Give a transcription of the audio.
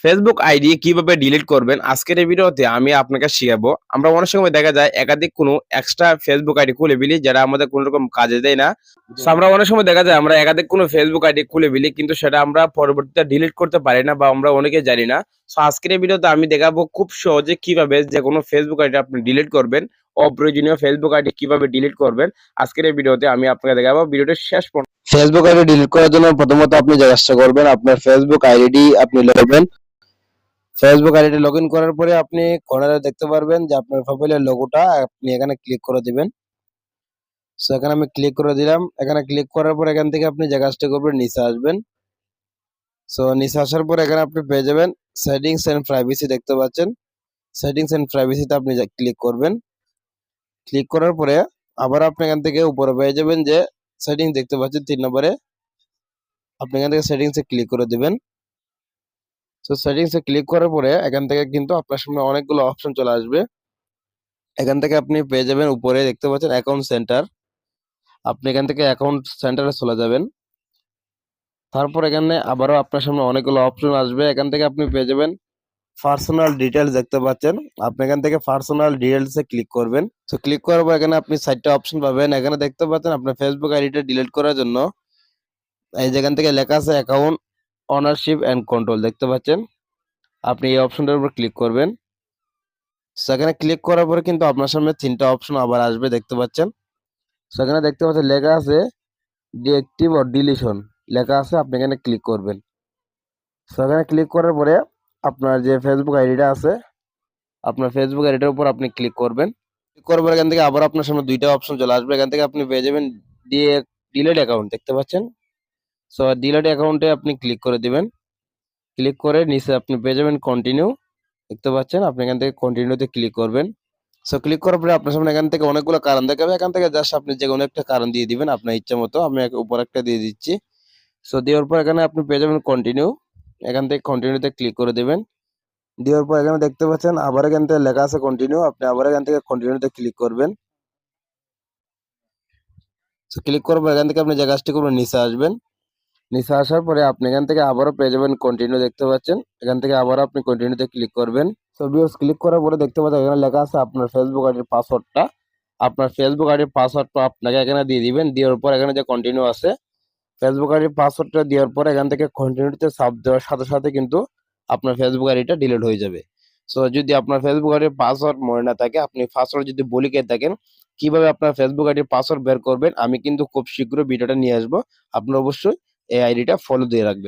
Facebook ID কিভাবে delete করবেন আজকের এই ভিডিওতে আমি আপনাকে শিখাবো। আমরা অনেক সময় দেখা যায় একাধিক কোনো এক্সট্রা ফেসবুক আইডি খুলে ফেলি যেটা আমাদের কোনো রকম কাজে দেয় না। সো আমরা অনেক সময় দেখা যায় আমরা একাধিক কোনো ফেসবুক আইডি খুলে ফেলি কিন্তু সেটা আমরা পরবর্তীতে ডিলিট করতে পারি না বা আমরা অনেকে জানি না। সো আজকের এই ভিডিওতে আমি দেখাবো খুব সহজে কিভাবে যে কোনো ফেসবুক আইডি আপনি ডিলিট করবেন। অপ্রয়োজনীয় ফেসবুক আইডি কিভাবে ডিলিট করবেন আজকের এই ভিডিওতে আমি আপনাকে দেখাবো। ভিডিওটা শেষ পর্যন্ত ফেসবুক আইডি ডিলিট করার জন্য প্রথমত আপনি যে কাজটা করবেন, আপনার ফেসবুক আইডি আপনি লিখবেন। ফেসবুক আইডি লগইন করার পরে আপনি কর্নারে দেখতে পারবেন যে আপনার প্রোফাইলের লোগোটা, আপনি এখানে ক্লিক করে দিবেন। সো এখানে আমি ক্লিক করে দিলাম। এখানে ক্লিক করার পর এখান থেকে আপনি যে কাজটা করবেন, নিচে আসবেন। সো নিচে আসার পর এখানে আপনি পেয়ে যাবেন সেটিংস এন্ড প্রাইভেসি, দেখতে পাচ্ছেন। সেটিংস এন্ড প্রাইভেসিতে আপনি ক্লিক করবেন। ক্লিক করার পরে আবার আপনি এখান থেকে উপরে পেয়ে যাবেন যে সেটিংস, দেখতে পাচ্ছেন 3 নম্বরে। আপনি এখান থেকে সেটিংসে ক্লিক করে দিবেন। সো সেটিংসে ক্লিক করার পরে এখান থেকে কিন্তু আপনার সামনে অনেকগুলো অপশন চলে আসবে। এখান থেকে আপনি পেয়ে যাবেন উপরে দেখতে পাচ্ছেন অ্যাকাউন্ট সেন্টার। আপনি এখান থেকে অ্যাকাউন্ট সেন্টারে চলে যাবেন। তারপর এখানে আবারও আপনার সামনে অনেকগুলো অপশন আসবে। এখান থেকে আপনি পেয়ে যাবেন পার্সোনাল ডিটেলস, দেখতে পাচ্ছেন। আপনি এখান থেকে পার্সোনাল ডিটেলসে ক্লিক করবেন। তো ক্লিক করার পর এখানে আপনি 4টা অপশন পাবেন। এখানে দেখতে পাচ্ছেন আপনার ফেসবুক আইডিটা ডিলিট করার জন্য এই যেখান থেকে লেখা আছে অ্যাকাউন্ট ওনারশিপ এন্ড কন্ট্রোল, দেখতে পাচ্ছেন। আপনি এই অপশনটার উপর ক্লিক করবেন। সেখানে ক্লিক করার পরে কিন্তু আপনার সামনে 3টা অপশন আবার আসবে, দেখতে পাচ্ছেন। সেখানে দেখতে পাচ্ছেন লেখা আছে ডিএক্টিভ অর ডিলিশন লেখা আছে, আপনি এখানে ক্লিক করবেন। সেখানে ক্লিক করার পরে আপনার যে ফেসবুক আইডিটা আছে, আপনার ফেসবুক আইডিটার উপর আপনি ক্লিক করবেন। ক্লিক করার পর এখান থেকে আবার আপনার সামনে 2টা অপশন চলে আসবে। এখান থেকে আপনি পেয়ে যাবেন ডিলিট অ্যাকাউন্ট, দেখতে পাচ্ছেন। সো ডিলিট অ্যাকাউন্টে আপনি ক্লিক করে দিবেন। ক্লিক করে নিচে আপনি পেয়ে যাবেন কন্টিনিউ, দেখতে পাচ্ছেন। আপনি এখান থেকে কন্টিনিউতে ক্লিক করবেন। সো ক্লিক করার পরে আপনার সামনে এখান থেকে অনেকগুলো কারণ দেখাবে। এখান থেকে জাস্ট আপনি যে কোনো একটা কারণ দিয়ে দিবেন আপনার ইচ্ছা মতো। আমি উপর একটা দিয়ে দিচ্ছি। সো দেওয়ার পর এখানে আপনি পেয়ে যাবেন কন্টিনিউ। এখান থেকে কন্টিনিউতে ক্লিক করে দিবেন। দেওয়ার পর এখানে দেখতে পাচ্ছেন আবার এখান থেকে লেখা আছে কন্টিনিউ, আপনি আবার এখান থেকে কন্টিনিউতে ক্লিক করবেন। সো ক্লিক করার পর এখান থেকে আপনি যে কাজটি করবেন, নিচে আসবেন। নিচে আসার পরে আপনি এখান থেকে আবারও পেয়ে যাবেন কন্টিনিউ, দেখতে পাচ্ছেন। এখান থেকে আবারও আপনি কন্টিনিউতে ক্লিক করবেন। সো ভিউয়ার্স, ক্লিক করার পরে দেখতে পাচ্ছেন এখানে লেখা আছে আপনার ফেসবুক আইডির পাসওয়ার্ডটা। আপনার ফেসবুক আইডির পাসওয়ার্ডটা আপনাকে এখানে দিয়ে দিবেন। দেওয়ার পর এখানে যে কন্টিনিউ আছে, ফেসবুক আইডির পাসওয়ার্ডটা দেওয়ার পর এখান থেকে কন্টিনিউতে চাপ দেওয়ার সাথে সাথে কিন্তু আপনার ফেসবুক আইডিটা ডিলিট হয়ে যাবে। সো যদি আপনার ফেসবুক আইডির পাসওয়ার্ড মনে না থাকে, আপনি পাসওয়ার্ড যদি ভুলে গিয়ে থাকেন, কিভাবে আপনার ফেসবুক আইডির পাসওয়ার্ড বের করবেন, আমি কিন্তু খুব শীঘ্রই ভিডিওটা নিয়ে আসবো। আপনারা অবশ্যই এই আইডিটা ফলো দিয়ে রাখবেন।